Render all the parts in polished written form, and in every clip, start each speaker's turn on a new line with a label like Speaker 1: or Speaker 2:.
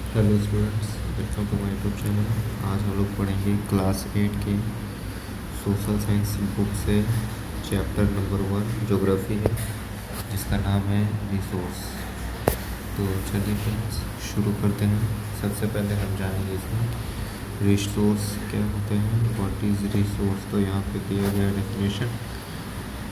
Speaker 1: Hello students, welcome to my YouTube channel. आज हम लोग पढ़ेंगे क्लास 8 के सोशल साइंस बुक से चैप्टर नंबर 1 ज्योग्राफी है, जिसका नाम है रिसोर्स। तो चलिए फ्रेंड्स शुरू करते हैं। सबसे पहले हम जानेंगे इसमें रिसोर्स क्या होते हैं, व्हाट इज़ रिसोर्स। तो यहाँ पे दिया गया definition,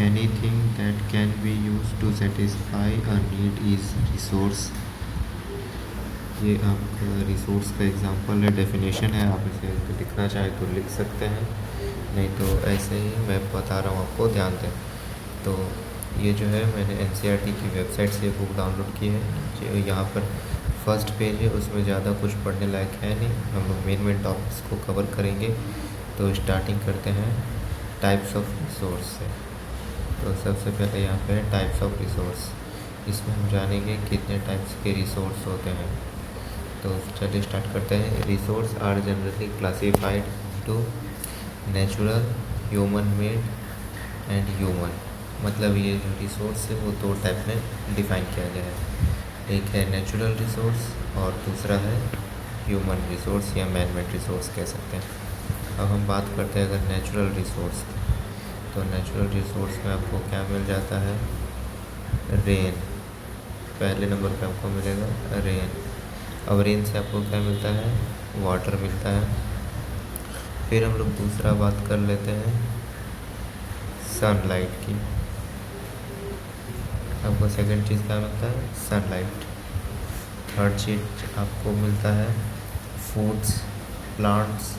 Speaker 1: anything that can be use to satisfy a need is resource. ये आपका रिसोर्स का एग्जांपल है, डेफिनेशन है। आप इसे लिखना चाहे तो लिख सकते हैं, नहीं तो ऐसे ही मैं बता रहा हूँ, आपको ध्यान दें। तो ये जो है मैंने एनसीईआरटी की वेबसाइट से बुक डाउनलोड की है। जो यहाँ पर फर्स्ट पेज है, उसमें ज़्यादा कुछ पढ़ने लायक है नहीं। हम लोग मेन टॉपिक्स को कवर करेंगे। तो स्टार्टिंग करते हैं टाइप्स ऑफ रिसोर्स से। तो सबसे पहले यहाँ पे टाइप्स ऑफ रिसोर्स। इसमें हम जानेंगे कितने टाइप्स के रिसोर्स होते हैं। तो चलिए स्टार्ट करते हैं। Resource are generally classified to natural, human made and human. मतलब ये जो रिसोर्स है वो दो टाइप में डिफाइन किया गया है। एक है नेचुरल रिसोर्स और दूसरा है ह्यूमन रिसोर्स या मैन मेड रिसोर्स कह सकते हैं। अब हम बात करते हैं अगर नेचुरल रिसोर्स की। तो नेचुरल रिसोर्स में आपको क्या मिल जाता है, रेन। पहले नंबर पे आपको मिलेगा रेन। अब रेन से आपको क्या मिलता है, वाटर मिलता है। फिर हम लोग दूसरा बात कर लेते हैं सनलाइट की। आपको सेकंड चीज़ क्या मिलता है, सनलाइट। थर्ड चीज़ आपको मिलता है फूड्स, प्लांट्स,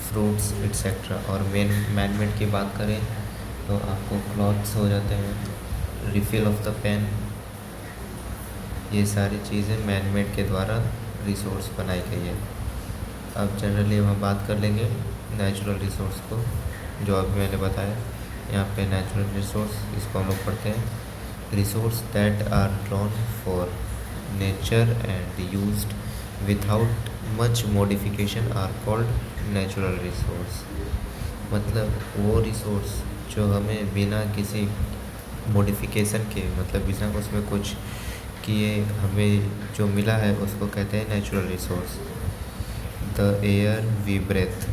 Speaker 1: फ्रूट्स एट्सेट्रा। और मैन मेड की बात करें तो आपको क्लॉथ्स हो जाते हैं, रिफिल ऑफ द पेन। ये सारी चीज़ें मैन मेड के द्वारा रिसोर्स बनाई गई है। अब जनरली हम बात कर लेंगे नेचुरल रिसोर्स को, जो अभी मैंने बताया। यहाँ पे नेचुरल रिसोर्स, इसको हम लोग पढ़ते हैं। Resource that are drawn for nature and used without much modification are called natural resource. मतलब वो रिसोर्स जो हमें बिना किसी मॉडिफिकेशन के, मतलब बिना उसमें कुछ किए हमें जो मिला है, उसको कहते हैं natural resource. The air we breathe,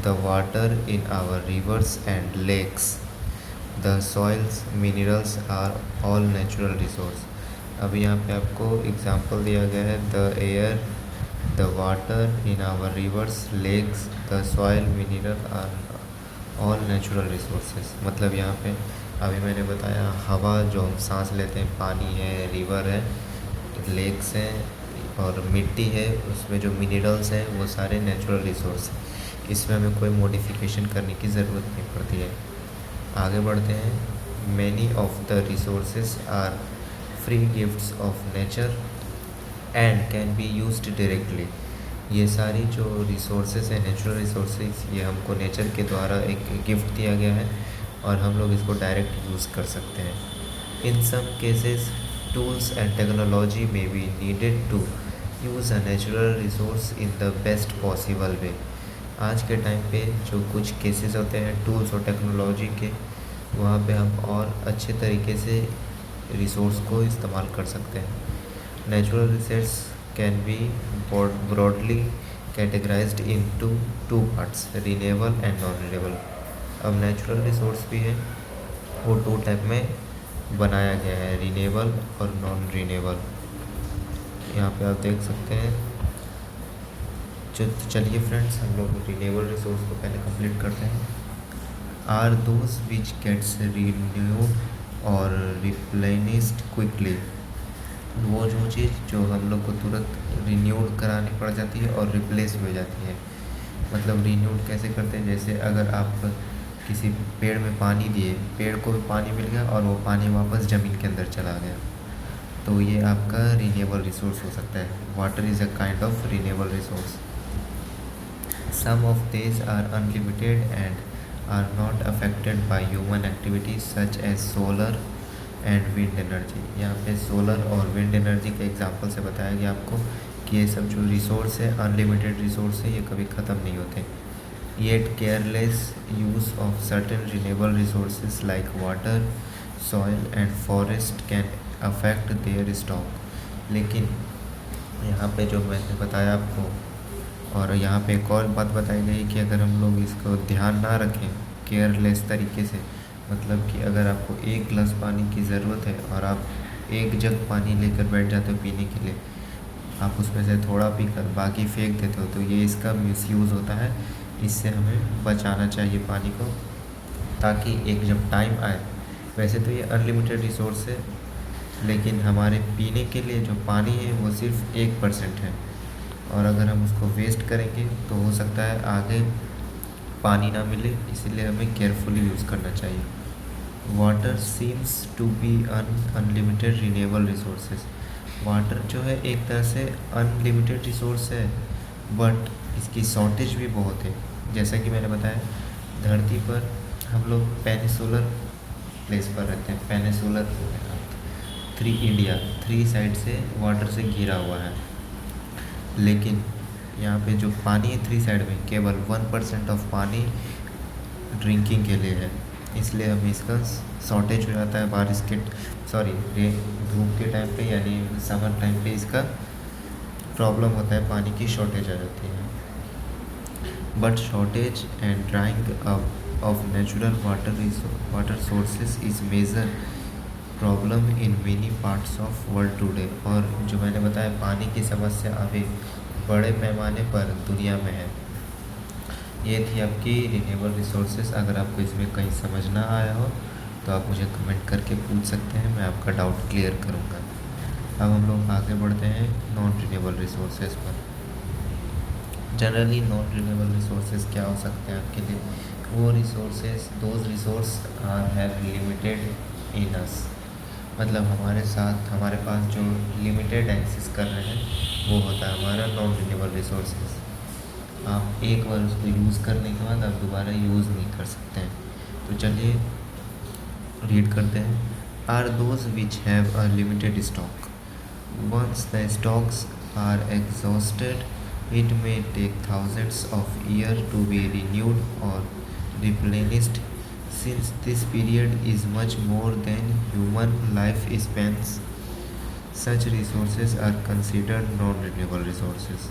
Speaker 1: the water in our rivers and lakes, the soils, minerals are all natural resource. अब यहाँ पे आपको एग्जांपल दिया गया है, the air, the water in our rivers, lakes, the soil, mineral are all natural resources. मतलब यहाँ पे अभी मैंने बताया, हवा जो हम सांस लेते हैं, पानी है, रिवर है, लेक्स हैं और मिट्टी है, उसमें जो मिनरल्स हैं वो सारे नेचुरल रिसोर्स हैं। इसमें हमें कोई मॉडिफिकेशन करने की ज़रूरत नहीं पड़ती है। आगे बढ़ते हैं। Many of the resources are free gifts of nature and can be used directly. ये सारी जो रिसोर्सेज हैं, नेचुरल रिसोर्सेज, ये हमको नेचर के द्वारा एक गिफ्ट दिया गया है और हम लोग इसको डायरेक्ट यूज़ कर सकते हैं। In some cases tools and technology में be needed to use a natural resource in the best possible way. आज के टाइम पे जो कुछ केसेस होते हैं टूल्स और टेक्नोलॉजी के, वहाँ पे हम और अच्छे तरीके से रिसोर्स को इस्तेमाल कर सकते हैं। Natural resource can be broadly categorised into two parts, renewable and non renewable. अब नेचुरल रिसोर्स भी है, वो दो टाइप में बनाया गया है, रिन्यूएबल और नॉन रिन्यूएबल। यहाँ पे आप देख सकते हैं। चलिए फ्रेंड्स, हम लोग रिन्यूएबल रिसोर्स को पहले कंप्लीट करते हैं। Are those which gets renewed or replenished quickly. वो जो चीज़ जो हम लोग को तुरंत रिन्यूड करानी पड़ जाती है और रिप्लेस भी हो जाती है। मतलब रिन्यूड कैसे करते हैं, जैसे अगर आप किसी पेड़ में पानी दिए, पेड़ को भी पानी मिल गया और वो पानी वापस ज़मीन के अंदर चला गया, तो ये आपका रिन्यूएबल रिसोर्स हो सकता है। Water is a kind of renewable resource. Some of this are unlimited and are not affected by human activities such as solar and wind energy. यहाँ पे सोलर और विंड एनर्जी के एग्जांपल से बताया गया आपको कि ये सब जो रिसोर्स है, अनलिमिटेड रिसोर्स है, ये कभी ख़त्म नहीं होते। Yet careless use of certain renewable resources like water, soil and forest can affect there stock. लेकिन यहाँ पे जो मैंने बताया आपको, और यहाँ पे एक और बात बताई गई कि अगर हम लोग इसको ध्यान ना रखें केयरलेस तरीके से, मतलब कि अगर आपको एक गिलास पानी की ज़रूरत है और आप एक जग पानी लेकर बैठ जाते हो पीने के लिए, आप उसमें से थोड़ा पीकर बाकी फेंक देते हो, तो ये इसका मिसयूज़ होता है। इससे हमें बचाना चाहिए पानी को, ताकि एक जब टाइम आए, वैसे तो ये अनलिमिटेड रिसोर्स है, लेकिन हमारे पीने के लिए जो पानी है वो सिर्फ 1% है, और अगर हम उसको वेस्ट करेंगे तो हो सकता है आगे पानी ना मिले, इसीलिए हमें केयरफुली यूज़ करना चाहिए। Water seems to be unlimited renewable resources. Water जो है एक तरह से अनलिमिटेड रिसोर्स है, बट इसकी शॉर्टेज भी बहुत है। जैसा कि मैंने बताया, धरती पर हम लोग पेनिसुलर प्लेस पर रहते हैं, पेनिसुलर 3 साइड से वाटर से घिरा हुआ है, लेकिन यहाँ पे जो पानी है 3 साइड में, केवल 1% ऑफ पानी ड्रिंकिंग के लिए है, इसलिए हमें इसका शॉर्टेज हो जाता है बारिश के धूप के टाइम पे, यानी समर टाइम पे इसका प्रॉब्लम होता है, पानी की शॉर्टेज आ जाती है। But shortage and drying up of natural water sources is major problem in many parts of world today. और जो मैंने बताया, पानी की समस्या अभी बड़े पैमाने पर दुनिया में है। ये थी आपकी रिन्यूएबल रिसोर्सेज। अगर आपको इसमें कहीं समझ ना आया हो तो आप मुझे कमेंट करके पूछ सकते हैं, मैं आपका डाउट क्लियर करूँगा। अब हम लोग आगे बढ़ते हैं नॉन रिन्यूएबल रिसोर्सेज पर। जनरली नॉन रिन्यूएबल रिसोर्सेज क्या हो सकते हैं आपके लिए? वो resources, those resource are have limited in us, मतलब हमारे साथ, हमारे पास जो लिमिटेड एक्सेस कर रहे हैं वो होता है हमारा नॉन रिन्यूएबल रिसोर्सेज। आप एक बार उसको यूज़ करने के बाद आप दोबारा यूज़ नहीं कर सकते हैं। तो चलिए रीड करते हैं। Are those which have a limited stock, once the stocks are exhausted it may take thousands of year to be renewed or replenished. Since this period is much more than human life spans, such resources are considered non-renewable resources।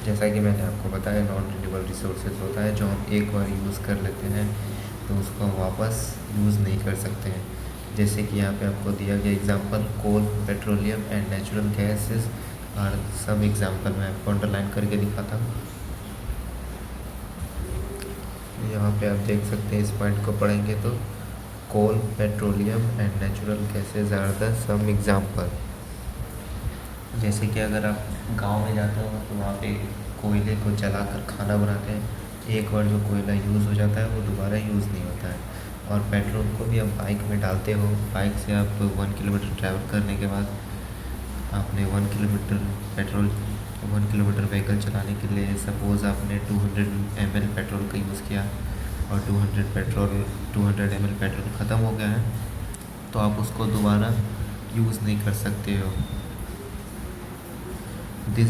Speaker 1: जैसा कि मैंने आपको बताया, non renewable resources होता है जो हम एक बार यूज़ कर लेते हैं तो उसको हम वापस यूज़ नहीं कर सकते हैं। जैसे कि यहाँ पे आपको दिया गया example, coal, petroleum and natural gases are some example. मैं आपको अंडरलाइन करके दिखाता हूँ। यहाँ पे आप देख सकते हैं, इस पॉइंट को पढ़ेंगे तो coal, petroleum and natural gases are the some example. जैसे कि अगर आप गांव में जाते हो तो वहाँ पे कोयले को जलाकर खाना बनाते हैं, एक बार जो कोयला यूज़ हो जाता है वो दोबारा यूज़ नहीं होता है। और पेट्रोल को भी आप बाइक में डालते हो, बाइक से आप 1 किलोमीटर ट्रैवल करने के बाद आपने 1 किलोमीटर पेट्रोल 1 किलोमीटर व्हीकल चलाने के लिए सपोज़ आपने 200 ml पेट्रोल का यूज़ किया और 200 ml पेट्रोल ख़त्म हो गया है, तो आप उसको दोबारा यूज़ नहीं कर सकते हो। This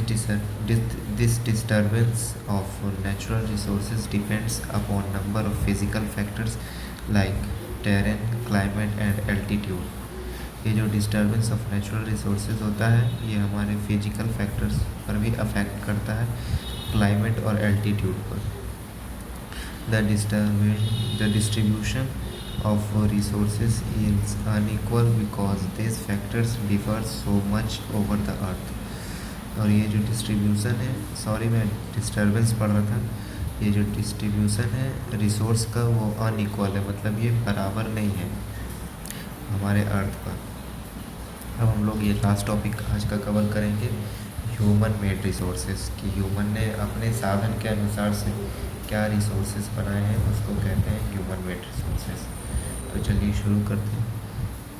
Speaker 1: disturbance of natural resources depends upon number of physical factors like terrain, climate and altitude। ये जो डिस्टर्बेंस ऑफ नेचुरल रिसोर्सेज होता है ये हमारे फिजिकल फैक्टर्स पर भी अफेक्ट करता है, क्लाइमेट और एल्टीट्यूड पर। The distribution of resources is unequal because this factors differ so much over the earth. और ये जो डिस्ट्रीब्यूशन है, सॉरी मैं डिस्टर्बेंस पढ़ रहा था, ये जो डिस्ट्रीब्यूशन है रिसोर्स का वो अनइक्वल है, मतलब ये बराबर नहीं है हमारे अर्थ पर। अब हम लोग ये लास्ट टॉपिक आज का कवर करेंगे, ह्यूमन मेड रिसोर्सेज, कि ह्यूमन ने अपने साधन के अनुसार से क्या रिसोर्सेज बनाए हैं उसको कहते हैं ह्यूमन मेड रिसोर्सेज। तो चलिए शुरू करते हैं।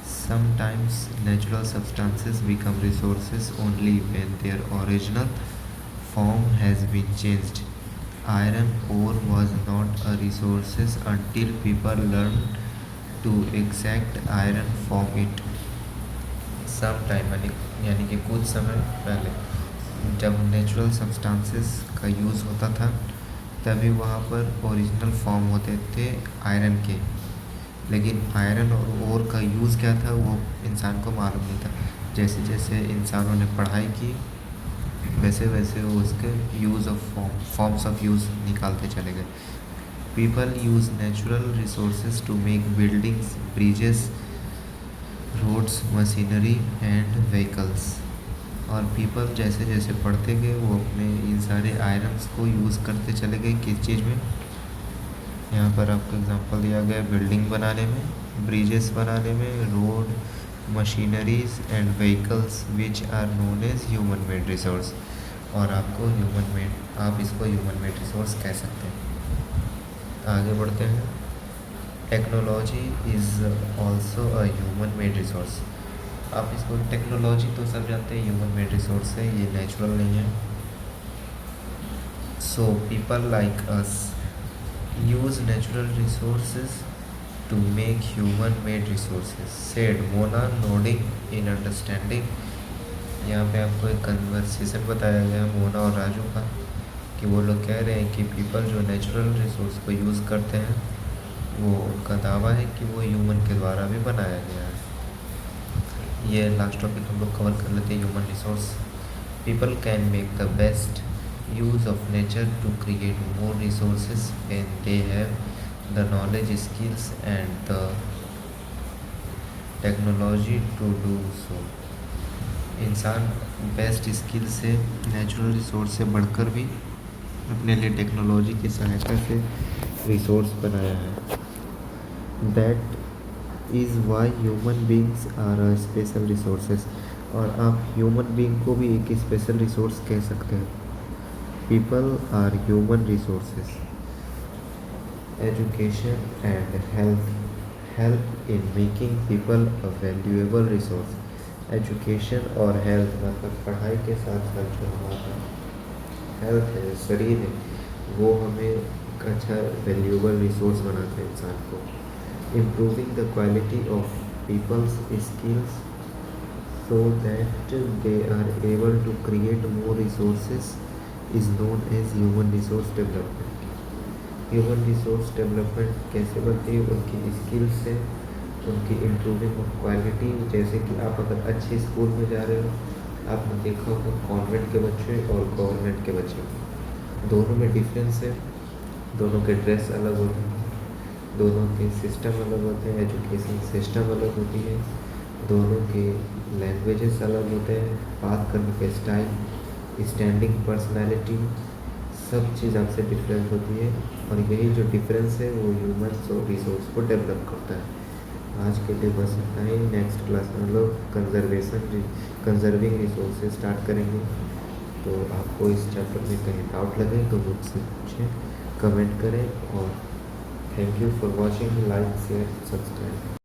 Speaker 1: Sometimes natural substances become resources only when their original form has been changed. Iron ore was not a resource until people learned to extract iron from it. Sometime यानी कि कुछ समय पहले जब नेचुरल सब्सटेंसेस का यूज़ होता था तभी वहाँ पर ओरिजिनल फॉर्म होते थे आयरन के, लेकिन आयरन और ओर का यूज़ क्या था वो इंसान को मालूम नहीं था। जैसे जैसे इंसानों ने पढ़ाई की वैसे वैसे वो उसके use of forms of use निकालते चले गए। People use natural resources to make buildings, bridges, roads, machinery and vehicles. और पीपल जैसे जैसे पढ़ते गए वो अपने इन सारे आयरन्स को यूज़ करते चले गए किस चीज़ में। यहाँ पर आपको एग्जांपल दिया गया बिल्डिंग बनाने में, ब्रिजेस बनाने में, road, machineries and vehicles which are known as human made resource. और आपको ह्यूमन मेड, आप इसको ह्यूमन मेड रिसोर्स कह सकते हैं। आगे बढ़ते हैं। Technology is also a human made resource. आप इसको टेक्नोलॉजी तो सब जानते हैं ह्यूमन मेड रिसोर्स है, ये नेचुरल नहीं है। So people like us use natural resources to make human made resources, said Mona nodding in understanding. यहाँ पे आपको एक कन्वर्सेशन बताया गया मोना और राजू का कि वो लोग कह रहे हैं कि पीपल जो नेचुरल रिसोर्स को यूज़ करते हैं वो उनका दावा है कि वो ह्यूमन के द्वारा भी बनाया गया है। ये लास्ट टॉपिक हम लोग कवर कर लेते हैं, human resource. People can make the best use of nature to create more resources when they have the knowledge, skills and the technology to do so. इंसान बेस्ट स्किल से, natural resource से बढ़कर भी अपने लिए टेक्नोलॉजी की सहायता से रिसोर्स बनाया है। That is why human beings are a special resources. और आप ह्यूमन बींग को भी एक स्पेशल रिसोर्स कह सकते हैं। People are human resources. Education and help in making people a valuable resource. Education और हेल्थ मतलब पढ़ाई के साथ साथ जो हमारा हेल्थ है, शरीर है, वो हमें एक अच्छा वैल्यूएबल रिसोर्स बनाते हैं इंसान को। Improving the quality of people's skills so that they are able to create more resources is known as human resource development. Human resource development कैसे बनती है? उनकी स्किल्स से, उनकी इम्प्रूविंग ऑफ क्वालिटी। जैसे कि आप अगर अच्छे स्कूल में जा रहे हो, आपने देखा होगा कॉन्वेंट के बच्चे और गवर्नमेंट के बच्चे, दोनों में डिफरेंस है। दोनों के ड्रेस अलग होते हैं, दोनों के सिस्टम अलग होते हैं, एजुकेशन सिस्टम अलग होती है, दोनों के लैंग्वेजेस अलग होते हैं, बात करने के स्टाइल, स्टैंडिंग पर्सनालिटी, सब चीज़ आपसे डिफरेंस होती है। और यही जो डिफरेंस है वो ह्यूमन रिसोर्स को डेवलप करता है। आज के लिए बस इतना ही। नेक्स्ट क्लास में हम लोग कंजर्विंग रिसोर्सेज स्टार्ट करेंगे। तो आपको इस चैप्टर में कहीं डाउट लगे तो मुझसे पूछें, कमेंट करें। और thank you for watching, like, share, subscribe.